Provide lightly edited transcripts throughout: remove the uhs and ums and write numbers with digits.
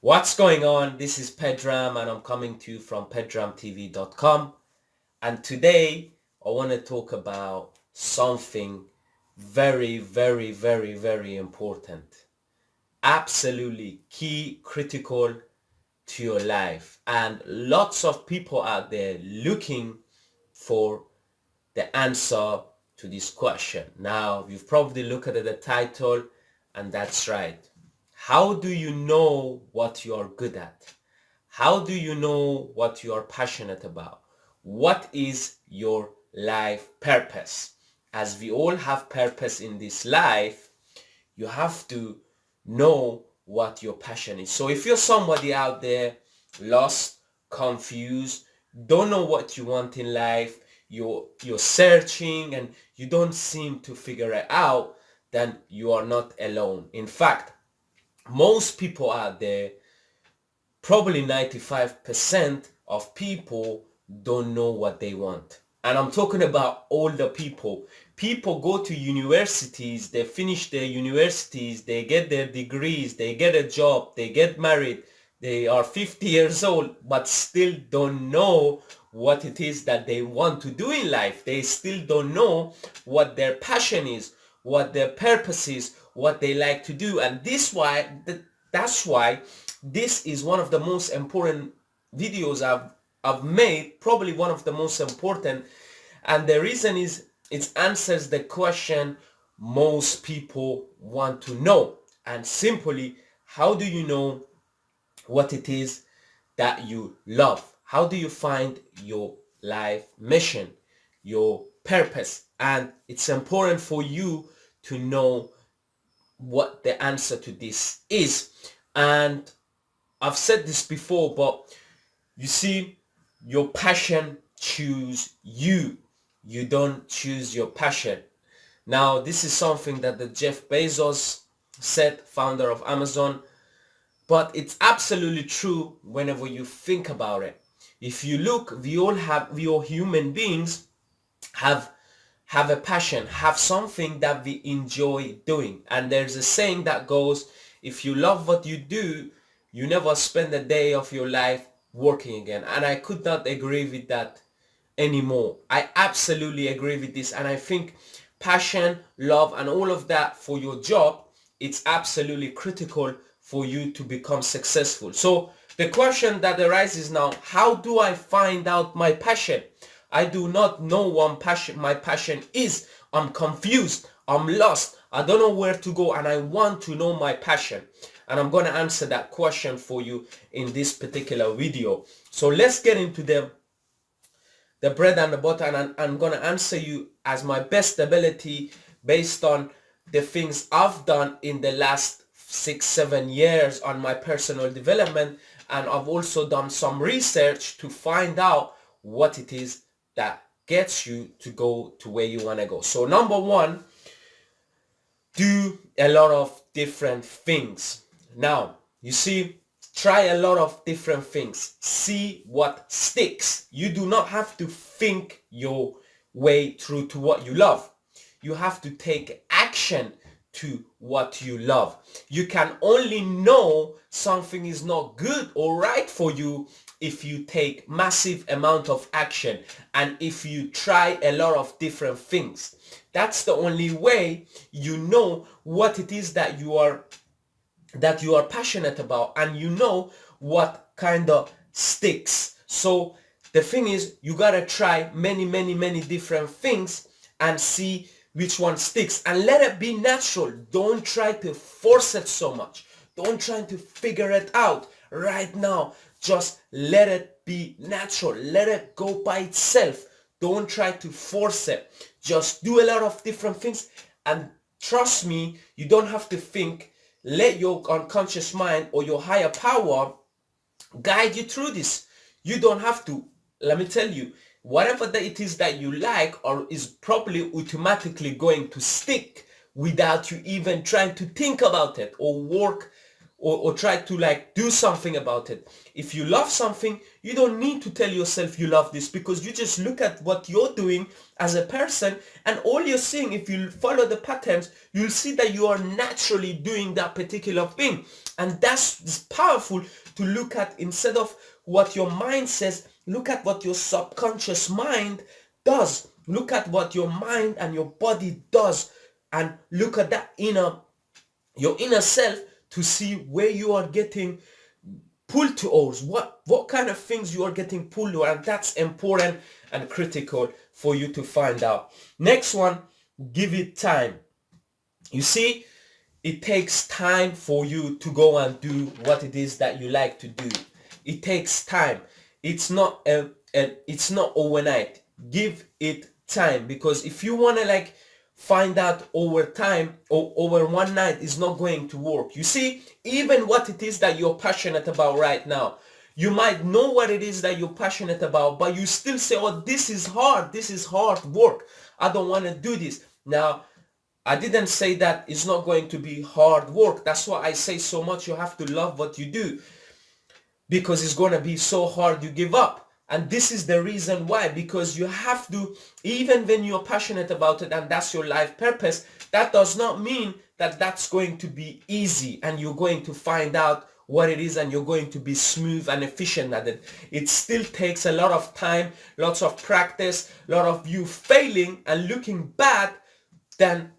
What's going on? This is Pedram and I'm coming to you from pedramtv.com, and today I want to talk about something very important. Absolutely key, critical to your life, and lots of people out there looking for the answer to this question. Now, you've probably looked at the title, and that's right. How do you know what you are good at? How do you know what you are passionate about? What is your life purpose? As we all have purpose in this life, you have to know what your passion is. So if you're somebody out there lost, confused, don't know what you want in life, you're searching and you don't seem to figure it out, then you are not alone. In fact, most people out there, probably 95% of people don't know what they want. And I'm talking about older people. People go to universities, they finish their universities, they get their degrees, they get a job, they get married, they are 50 years old, but still don't know what it is that they want to do in life. They still don't know what their passion is, what their purpose is, what they like to do. And that's why this is one of the most important videos I've made, probably one of the most important. And the reason is it answers the question most people want to know. And simply, how do you know what it is that you love? How do you find your life mission, your purpose? And it's important for you to know what the answer to this is. And I've said this before, but you see, your passion choose you. You don't choose your passion. Now, this is something that the Jeff Bezos said, founder of Amazon, but it's absolutely true whenever you think about it. If you look, we all human beings have a passion, have something that we enjoy doing. And there's a saying that goes, if you love what you do, you never spend a day of your life working again. And I could not agree with that anymore. I absolutely agree with this. And I think passion, love, and all of that for your job, it's absolutely critical for you to become successful. So the question that arises now, how do I find out my passion? I do not know what my passion is. I'm confused. I'm lost. I don't know where to go, and I want to know my passion. And I'm going to answer that question for you in this particular video. So let's get into the bread and the butter, and I'm going to answer you as my best ability based on the things I've done in the last 6-7 years on my personal development. And I've also done some research to find out what it is that gets you to go to where you want to go. So number one, do a lot of different things. Now, you see, try a lot of different things. See what sticks. You do not have to think your way through to what you love. You have to take action to what you love. You can only know something is not good or right for you if you take massive amount of action and if you try a lot of different things. That's the only way you know what it is that you are passionate about, and you know what kind of sticks. So the thing is, you gotta try many different things and see which one sticks, and let it be natural. Don't try to force it so much. Don't try to figure it out right now. Just let it be natural. Let it go by itself. Don't try to force it. Just do a lot of different things, and trust me, you don't have to think. Let your unconscious mind or your higher power guide you through this. You don't have to. Let me tell you, whatever that it is that you like or is probably automatically going to stick without you even trying to think about it or or try to like do something about it. If you love something, you don't need to tell yourself you love this, because you just look at what you're doing as a person, and all you're seeing, if you follow the patterns, you'll see that you are naturally doing that particular thing. And that's powerful to look at. Instead of what your mind says, look at what your subconscious mind does. Look at what your mind and your body does, and look at that your inner self, to see where you are getting pulled towards, what kind of things you are getting pulled to, and that's important and critical for you to find out. Next one, give it time. You see, it takes time for you to go and do what it is that you like to do. It takes time. It's not it's not overnight. Give it time, because if you want to like find out over time or over one night, is not going to work. You see, even what it is that you're passionate about right now, you might know what it is that you're passionate about, but you still say, oh, this is hard work, I don't want to do this. Now, I didn't say that it's not going to be hard work. That's why I say so much you have to love what you do, because it's going to be so hard you give up. And this is the reason why, because you have to, even when you're passionate about it and that's your life purpose, that does not mean that that's going to be easy and you're going to find out what it is and you're going to be smooth and efficient at it. It still takes a lot of time, lots of practice, a lot of you failing and looking bad, then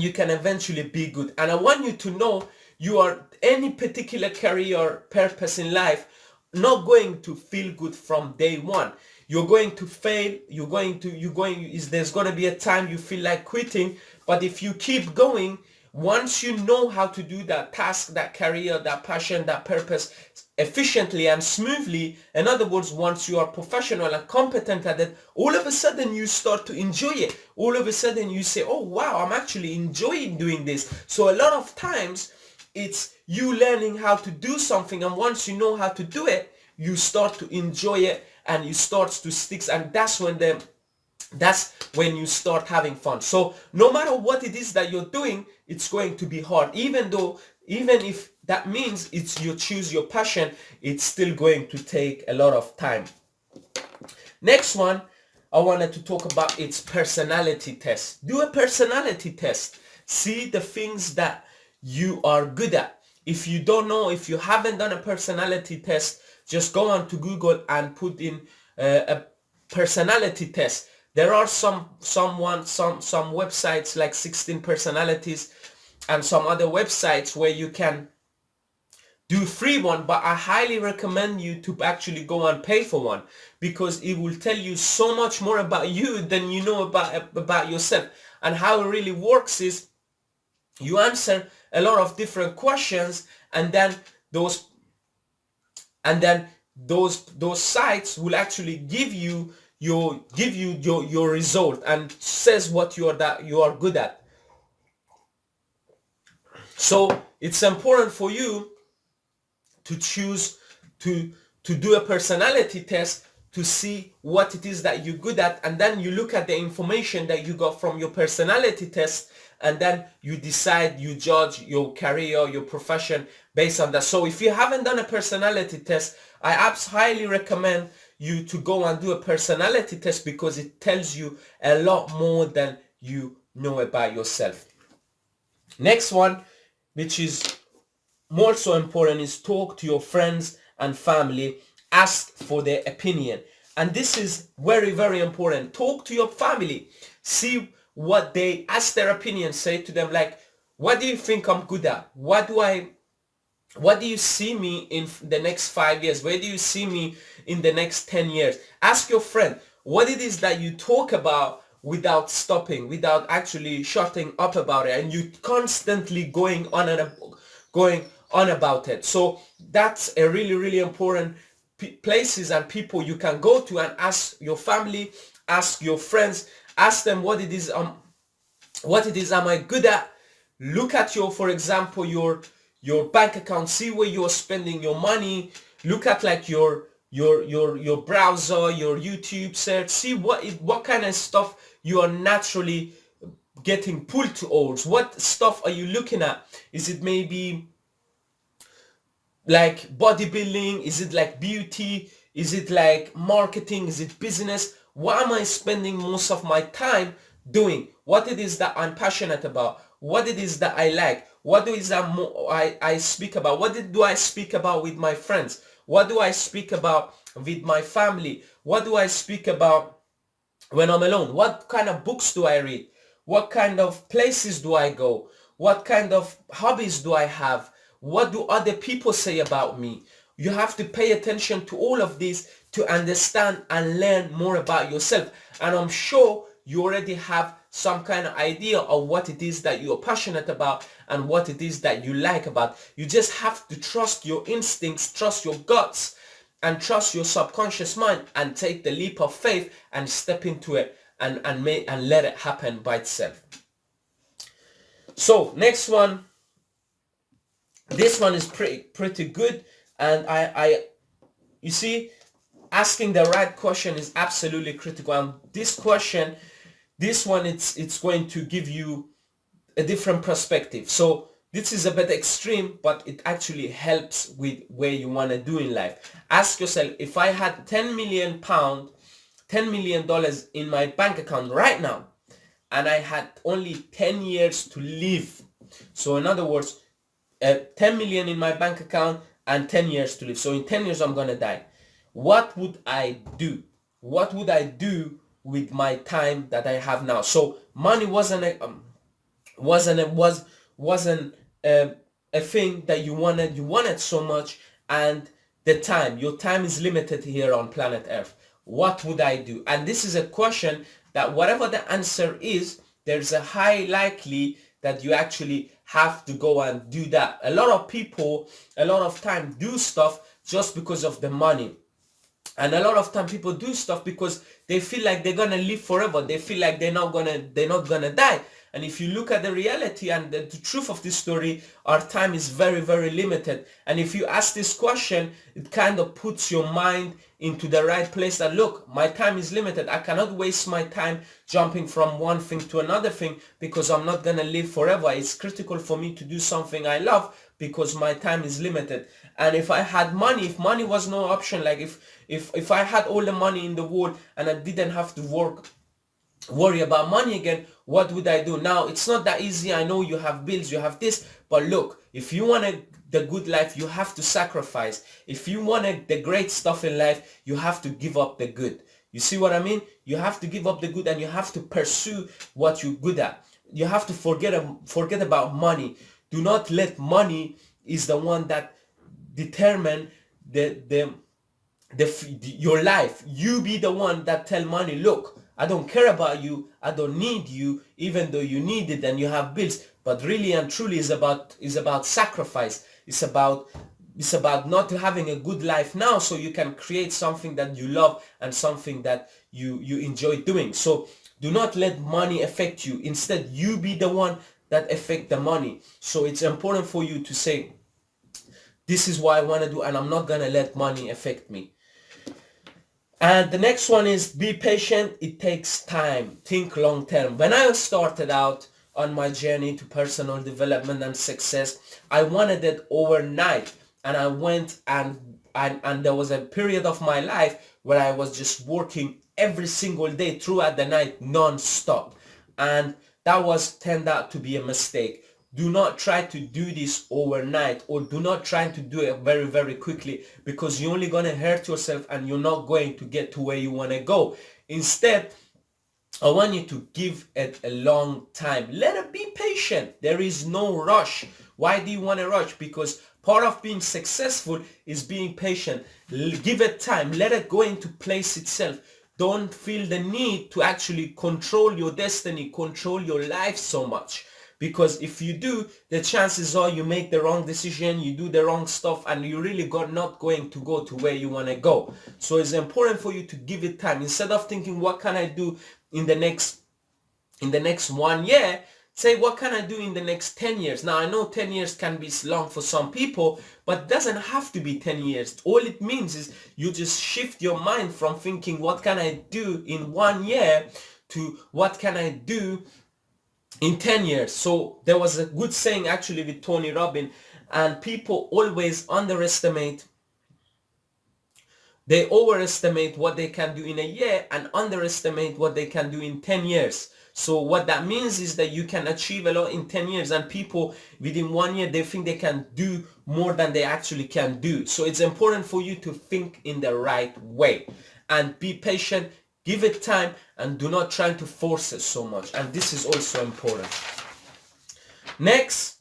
you can eventually be good. And I want you to know, you are any particular career or purpose in life not going to feel good from day one. You're going to fail. There's going to be a time you feel like quitting. But if you keep going, once you know how to do that task, that career, that passion, that purpose efficiently and smoothly, in other words, once you are professional and competent at it, all of a sudden you start to enjoy it. All of a sudden you say, oh wow, I'm actually enjoying doing this. So a lot of times it's you learning how to do something, and once you know how to do it, you start to enjoy it and you start to stick, and that's when you start having fun. So no matter what it is that you're doing, it's going to be hard. Even if that means it's you choose your passion, it's still going to take a lot of time. Next one I wanted to talk about, it's personality test. Do a personality test. See the things that you are good at. If you don't know, if you haven't done a personality test, just go on to Google and put in a personality test. There are some websites like 16 personalities and some other websites where you can do free one, but I highly recommend you to actually go and pay for one, because it will tell you so much more about you than you know about yourself. And how it really works is you answer a lot of different questions, and then those sites will actually give you your result and says what you are good at. So it's important for you to choose to do a personality test to see what it is that you're good at, and then you look at the information that you got from your personality test, and then you decide, you judge your career, your profession based on that. So if you haven't done a personality test, I highly recommend you to go and do a personality test, because it tells you a lot more than you know about yourself. Next one, which is more so important, is talk to your friends and family. Ask for their opinion. And this is very, very important. Talk to your family. See what they, ask their opinion. Say to them, like, what do you think I'm good at? What do you see me in the next 5 years? Where do you see me in the next 10 years? Ask your friend what it is that you talk about without stopping, without actually shutting up about it, and you constantly going on about it. So that's a really, really important places and people you can go to and ask your family, ask your friends, ask them what it is am I good at. Look at for example, your bank account, see where you're spending your money. Look at like your browser, your YouTube search, see what kind of stuff you are naturally getting pulled towards. What stuff are you looking at? Is it maybe like bodybuilding? Is it like beauty? Is it like marketing? Is it business? What am I spending most of my time doing? What it is that I'm passionate about? What it is that I like? What is that I speak about? What do I speak about with my friends? What do I speak about with my family? What do I speak about when I'm alone? What kind of books do I read? What kind of places do I go? What kind of hobbies do I have? What do other people say about me? You have to pay attention to all of this to understand and learn more about yourself. And I'm sure you already have some kind of idea of what it is that you're passionate about and what it is that you like about. You just have to trust your instincts, trust your guts, and trust your subconscious mind, and take the leap of faith and step into it, and let it happen by itself. So next one, this one is pretty good, and I you see, asking the right question is absolutely critical. And this question, this one, it's going to give you a different perspective. So this is a bit extreme, but it actually helps with where you want to do in life. Ask yourself, if I had 10 million pound, $10 million in my bank account right now, and I had only 10 years to live. So in other words, 10 million in my bank account and 10 years to live. So in 10 years, I'm going to die. What would I do? What would I do with my time that I have now? So money wasn't a thing that you wanted so much, and the time, your time is limited here on planet Earth. What would I do? And this is a question that whatever the answer is, there's a high likely that you actually have to go and do that. A lot of people, a lot of time, do stuff just because of the money. And a lot of time people do stuff because they feel like they're gonna live forever. They feel like they're not gonna die. And if you look at the reality and the truth of this story, our time is very, very limited. And if you ask this question, it kind of puts your mind into the right place that, look, my time is limited. I cannot waste my time jumping from one thing to another thing because I'm not going to live forever. It's critical for me to do something I love because my time is limited. And if I had money, if money was no option, like if I had all the money in the world and I didn't have to worry about money again, what would I do? Now, it's not that easy. I know you have bills, you have this, but look, if you wanted the good life, you have to sacrifice. If you wanted the great stuff in life, you have to give up the good. You see what I mean? You have to give up the good and you have to pursue what you're good at. You have to forget about money. Do not let money is the one that determine your life. You be the one that tell money, look, I don't care about you, I don't need you, even though you need it and you have bills. But really and truly is about sacrifice. It's about not having a good life now so you can create something that you love and something that you enjoy doing. So do not let money affect you. Instead, you be the one that affect the money. So it's important for you to say, this is what I want to do and I'm not going to let money affect me. And the next one is be patient. It takes time. Think long term. When I started out on my journey to personal development and success, I wanted it overnight. And I went and there was a period of my life where I was just working every single day throughout the night non-stop. And that turned out to be a mistake. Do not try to do this overnight, or do not try to do it very, very quickly, because you're only going to hurt yourself and you're not going to get to where you want to go. Instead, I want you to give it a long time. Let it be patient. There is no rush. Why do you want to rush? Because part of being successful is being patient. Give it time. Let it go into place itself. Don't feel the need to actually control your destiny, control your life so much. Because if you do, the chances are you make the wrong decision, you do the wrong stuff, and you really not going to go to where you want to go. So it's important for you to give it time. Instead of thinking, what can I do in the next 1 year? Say, what can I do in the next 10 years? Now, I know 10 years can be long for some people, but it doesn't have to be 10 years. All it means is you just shift your mind from thinking, what can I do in 1 year, to what can I do in 10 years. So there was a good saying actually with Tony Robbins, And people always they overestimate what they can do in a year and underestimate what they can do in 10 years. So what that means is that you can achieve a lot in 10 years, and people within 1 year, they think they can do more than they actually can do. So it's important for you to think in the right way and be patient, give it time, and do not try to force it so much. And this is also important. Next,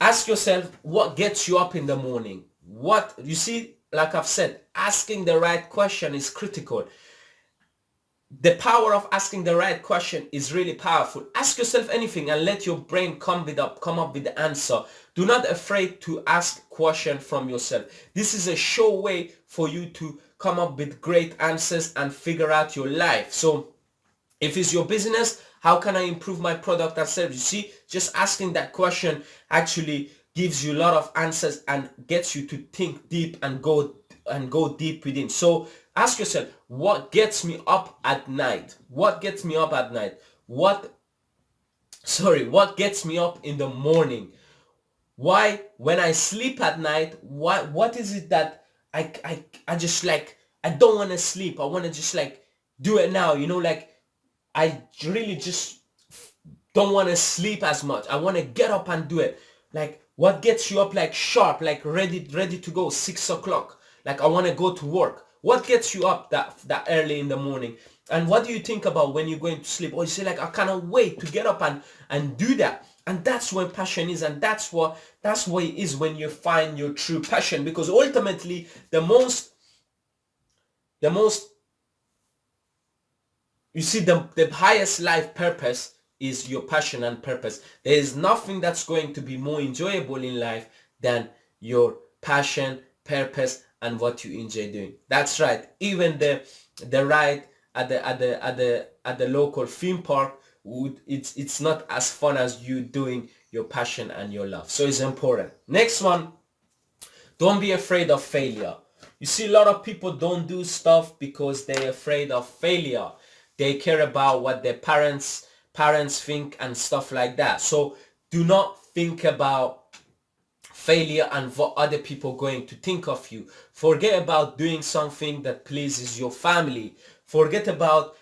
ask yourself what gets you up in the morning. What you see, like I've said, asking the right question is critical. The power of asking the right question is really powerful. Ask yourself anything and let your brain come up with the answer. Do not afraid to ask question from yourself. This is a sure way for you to come up with great answers and figure out your life. So if it's your business, how can I improve my product and service? You see, just asking that question actually gives you a lot of answers and gets you to think deep and go deep within. So ask yourself, what gets me up at night? What gets me up at night? What gets me up in the morning? Why, when I sleep at night, what is it that I just like, I don't want to sleep. I want to just like do it now, like I really just don't want to sleep as much. I want to get up and do it. Like, what gets you up like sharp, like ready to go, 6 o'clock? Like, I want to go to work. What gets you up that early in the morning? And what do you think about when you're going to sleep? Or you say like, I cannot wait to get up and do that. And that's where passion is, and that's what it is when you find your true passion. Because ultimately, the most you see, the highest life purpose is your passion and purpose. There is nothing that's going to be more enjoyable in life than your passion, purpose, and what you enjoy doing. That's right. Even the ride at the local theme park, it's not as fun as you doing your passion and your love. So it's important. Next one, don't be afraid of failure. You see, a lot of people don't do stuff because they're afraid of failure. They care about what their parents think and stuff like that. So do not think about failure and what other people are going to think of you. Forget about doing something that pleases your family. Forget about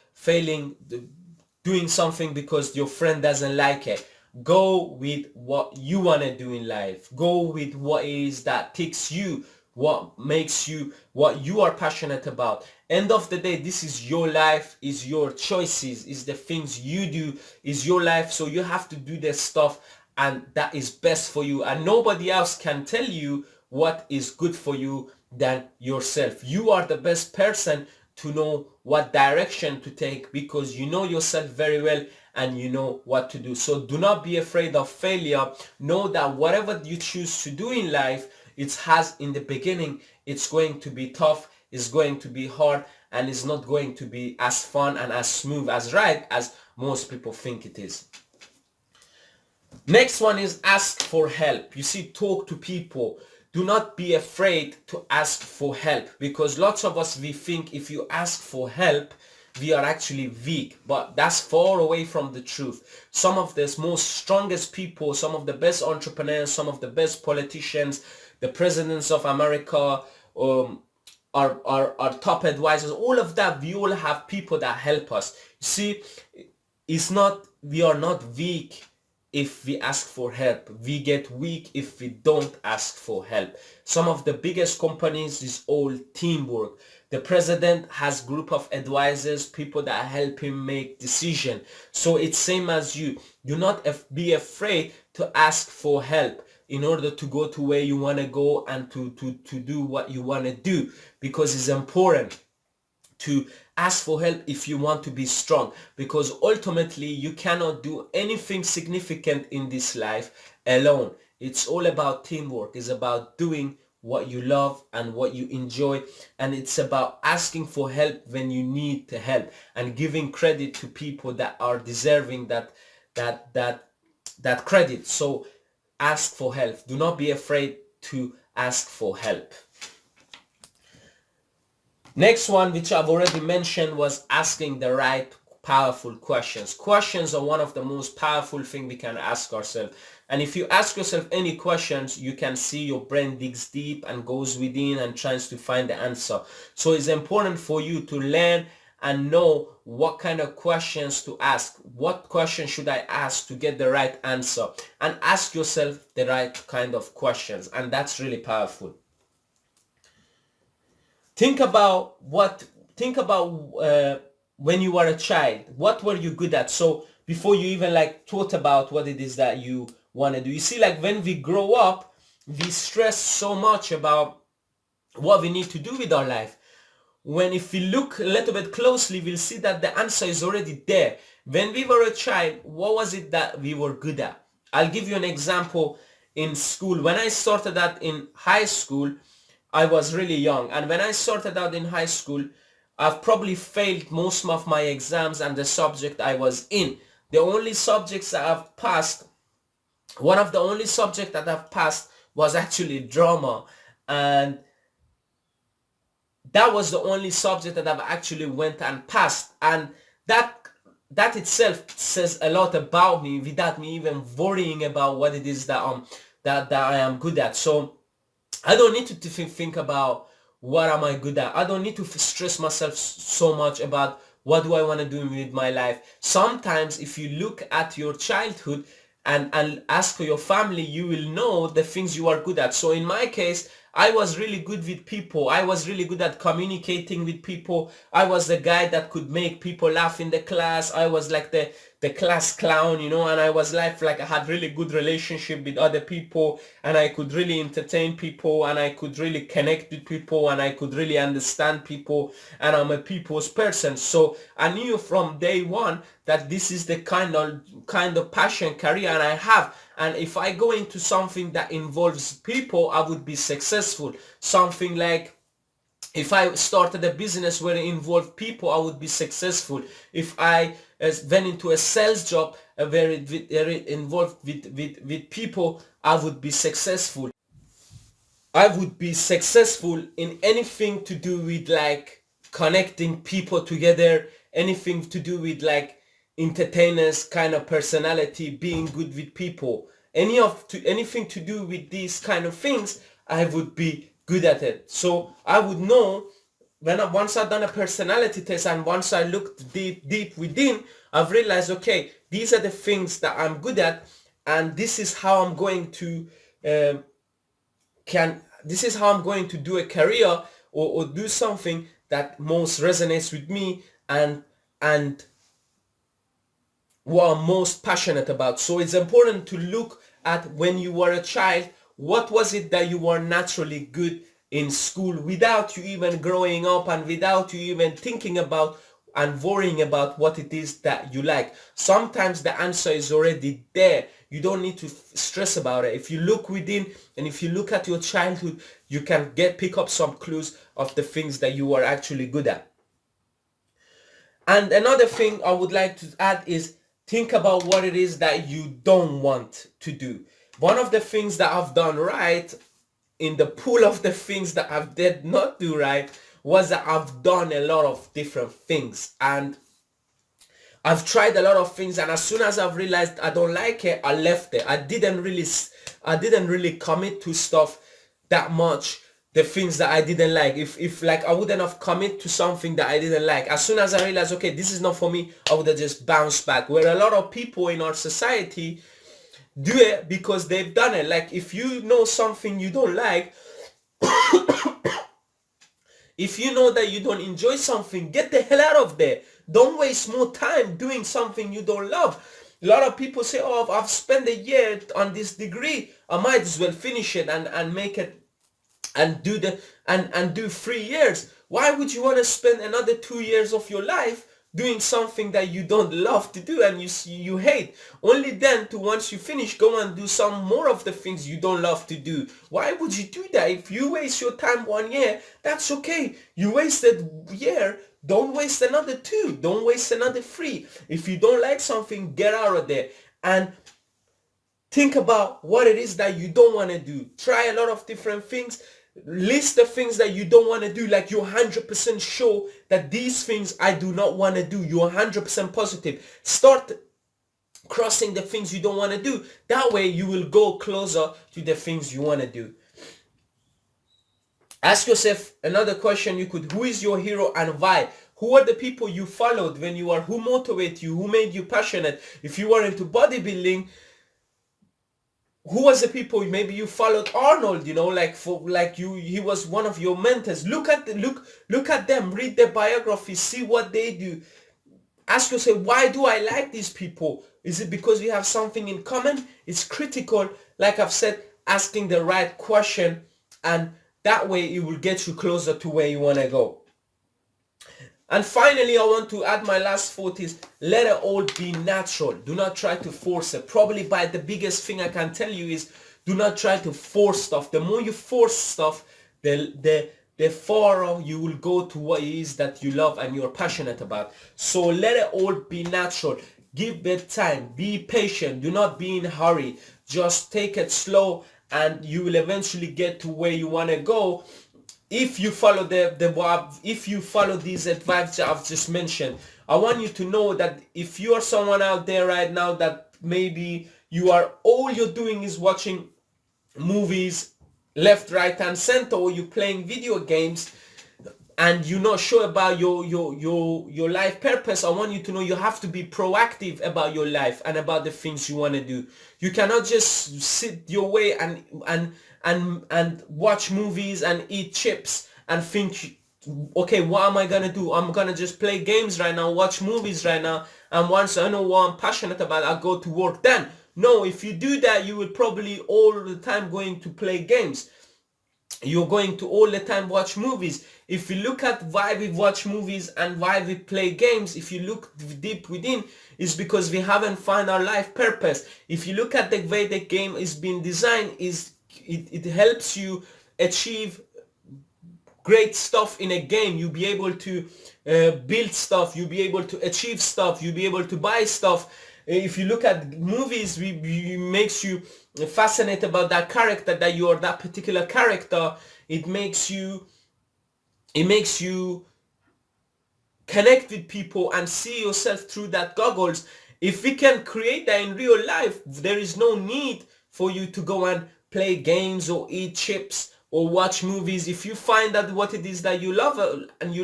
doing something because your friend doesn't like it. Go with what you want to do in life. Go with what it is that ticks you, what makes you, what you are passionate about. End of the day, this is your life, is your choices, is the things you do, is your life. So you have to do the stuff and that is best for you, and nobody else can tell you what is good for you than yourself. You are the best person to know what direction to take because you know yourself very well and you know what to do. So do not be afraid of failure. Know that whatever you choose to do in life, it has in the beginning, it's going to be tough, it's going to be hard, and it's not going to be as fun and as smooth as right as most people think it is. Next one is ask for help. You see, talk to people. Do not be afraid to ask for help, because lots of us, we think if you ask for help, we are actually weak, but that's far away from the truth. Some of the most strongest people, some of the best entrepreneurs, some of the best politicians, the presidents of America, our top advisors, all of that, we all have people that help us. You see, we are not weak if we ask for help. We get weak if we don't ask for help. Some of the biggest companies is all teamwork. The president has group of advisors, people that help him make decision. So it's same as you. Do not be afraid to ask for help in order to go to where you want to go and to do what you want to do, because it's important to ask for help if you want to be strong, because ultimately you cannot do anything significant in this life alone. It's all about teamwork. It's about doing what you love and what you enjoy, and it's about asking for help when you need the help and giving credit to people that are deserving that credit. So ask for help. Do not be afraid to ask for help. Next one, which I've already mentioned, was asking the right powerful questions. Questions are one of the most powerful things we can ask ourselves. And if you ask yourself any questions, you can see your brain digs deep and goes within and tries to find the answer. So it's important for you to learn and know what kind of questions to ask. What question should I ask to get the right answer? And ask yourself the right kind of questions. And that's really powerful. Think about when you were a child, what were you good at? So before you even like thought about what it is that you want to do. You see, like when we grow up, we stress so much about what we need to do with our life. When if we look a little bit closely, we'll see that the answer is already there. When we were a child, what was it that we were good at? I'll give you an example. In school, when I started out in high school, I was really young, and when I started out in high school, I've probably failed most of my exams and the subject I was in. The only subjects that I've passed, one of the only subjects that I've passed was actually drama, and that was the only subject that I've actually went and passed. And that itself says a lot about me without me even worrying about what it is that I am good at. So I don't need to think about what am I good at. I don't need to stress myself so much about what do I want to do with my life. Sometimes if you look at your childhood and ask for your family, you will know the things you are good at. So in my case, I was really good with people. I was really good at communicating with people. I was the guy that could make people laugh in the class. I was like the class clown, and I was like I had really good relationship with other people, and I could really entertain people, and I could really connect with people, and I could really understand people, and I'm a people's person. So I knew from day one that this is the kind of passion career and I have. And if I go into something that involves people, I would be successful. Something like if I started a business where it involved people, I would be successful. If I went into a sales job where it involved with people, I would be successful. I would be successful in anything to do with like connecting people together, anything to do with like entertainers kind of personality, being good with people, anything to do with these kind of things, I would be good at it. So I would know once I've done a personality test and once I looked deep within, I've realized, okay, these are the things that I'm good at, and this is how I'm going to um, this is how I'm going to do a career or do something that most resonates with me and what I'm most passionate about. So it's important to look at when you were a child, what was it that you were naturally good in school without you even growing up and without you even thinking about and worrying about what it is that you like. Sometimes the answer is already there. You don't need to stress about it. If you look within and if you look at your childhood, you can pick up some clues of the things that you are actually good at. And another thing I would like to add is think about what it is that you don't want to do. One of the things that I've done right in the pool of the things that I did not do right was that I've done a lot of different things and I've tried a lot of things, and as soon as I've realized I don't like it, I left it. I didn't really commit to stuff that much, the things that I didn't like. If like I wouldn't have commit to something that I didn't like, as soon as I realized, okay, this is not for me, I would have just bounced back. Where a lot of people in our society do it because they've done it. Like if you know something you don't like, if you know that you don't enjoy something, get the hell out of there. Don't waste more time doing something you don't love. A lot of people say, oh, I've spent a year on this degree, I might as well finish it and make it and do 3 years. Why would you want to spend another 2 years of your life doing something that you don't love to do and you hate? Only then to, once you finish, go and do some more of the things you don't love to do. Why would you do that? If you waste your time 1 year, that's okay. You wasted a year, don't waste another 2. Don't waste another 3. If you don't like something, get out of there and think about what it is that you don't want to do. Try a lot of different things. List the things that you don't want to do, like you're 100% sure that these things I do not want to do. You're 100% positive. Start crossing the things you don't want to do. That way you will go closer to the things you want to do. Ask yourself another question. Who is your hero and why? Who are the people you followed when you are, who motivate you, who made you passionate? If you were into bodybuilding, who was the people? Maybe you followed Arnold, he was one of your mentors. Look at them, read their biographies, see what they do. Ask yourself, why do I like these people? Is it because we have something in common? It's critical, like I've said, asking the right question, and that way it will get you closer to where you want to go. And finally, I want to add my last thought is, let it all be natural. Do not try to force it. Probably by the biggest thing I can tell you is, do not try to force stuff. The more you force stuff, the farther you will go to what it is that you love and you're passionate about. So let it all be natural. Give it time. Be patient. Do not be in a hurry. Just take it slow and you will eventually get to where you want to go. If you follow if you follow these advice I've just mentioned. I want you to know that if you are someone out there right now that maybe all you're doing is watching movies left, right and center, or you're playing video games and you're not sure about your life purpose, I want you to know you have to be proactive about your life and about the things you want to do. You cannot just sit your way and watch movies and eat chips and think, okay, what am I gonna do? I'm gonna just play games right now, watch movies right now, and once I know what I'm passionate about, I'll go to work then. No, if you do that, you will probably all the time going to play games. You're going to all the time watch movies. If you look at why we watch movies and why we play games, if you look deep within, is because we haven't found our life purpose. If you look at the way the game is being designed, it helps you achieve great stuff in a game. You'll be able to build stuff, you'll be able to achieve stuff, you'll be able to buy stuff. If you look at movies, it makes you fascinated about that character, that you are that particular character. It makes you connect with people and see yourself through that goggles. If we can create that in real life, there is no need for you to go and play games or eat chips or watch movies. If you find that what it is that you love and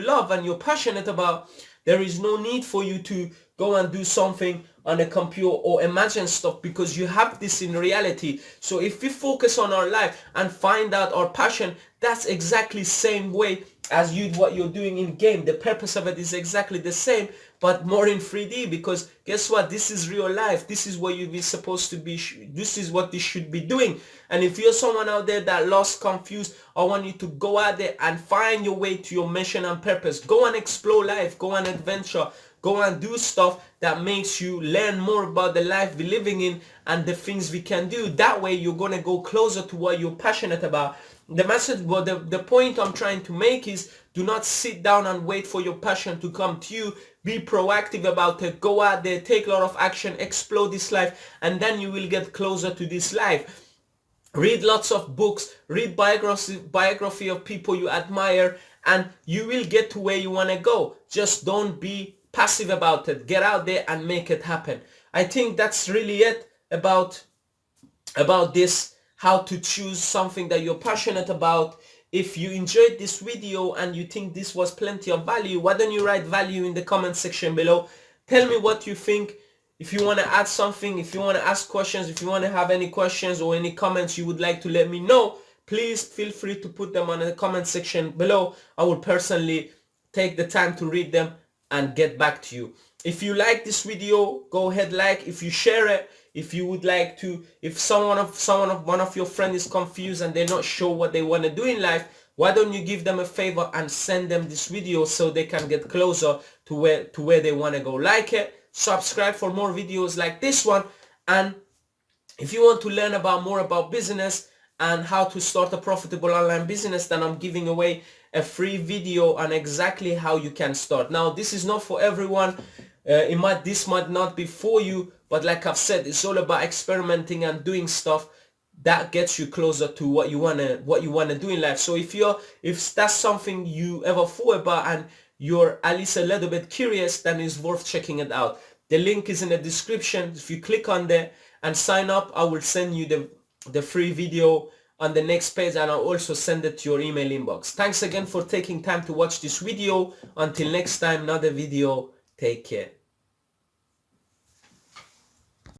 you're passionate about, there is no need for you to go and do something on a computer or imagine stuff, because you have this in reality. So if we focus on our life and find out our passion, that's exactly same way as what you're doing in game. The purpose of it is exactly the same, but more in 3D, because guess what? This is real life. This is what you're supposed to be. This is what you should be doing. And if you're someone out there that lost, confused, I want you to go out there and find your way to your mission and purpose. Go and explore life. Go and adventure. Go and do stuff that makes you learn more about the life we're living in and the things we can do. That way you're going to go closer to what you're passionate about. The message, the point I'm trying to make is, do not sit down and wait for your passion to come to you. Be proactive about it. Go out there, take a lot of action, explore this life, and then you will get closer to this life. Read lots of books, read biography of people you admire, and you will get to where you want to go. Just don't be passive about it. Get out there and make it happen. I think that's really it about this, how to choose something that you're passionate about. If you enjoyed this video and you think this was plenty of value, why don't you write value in the comment section below? Tell me what you think. If you want to add something, if you want to ask questions, if you want to have any questions or any comments you would like to let me know, please feel free to put them on the comment section below. I will personally take the time to read them and get back to you. If you like this video, go ahead, like. If you share it, if you would like to, if one of your friends is confused and they're not sure what they want to do in life, why don't you give them a favor and send them this video so they can get closer to where they want to go. Like it, subscribe for more videos like this one, and if you want to learn more about business and how to start a profitable online business, then I'm giving away a free video on exactly how you can start. Now, this is not for everyone. This might not be for you, but like I've said, it's all about experimenting and doing stuff that gets you closer to what you wanna do in life. So if that's something you ever thought about and you're at least a little bit curious, then it's worth checking it out. The link is in the description. If you click on there and sign up, I will send you the free video on the next page, and I'll also send it to your email inbox. Thanks again for taking time to watch this video. Until next time, another video. Take care.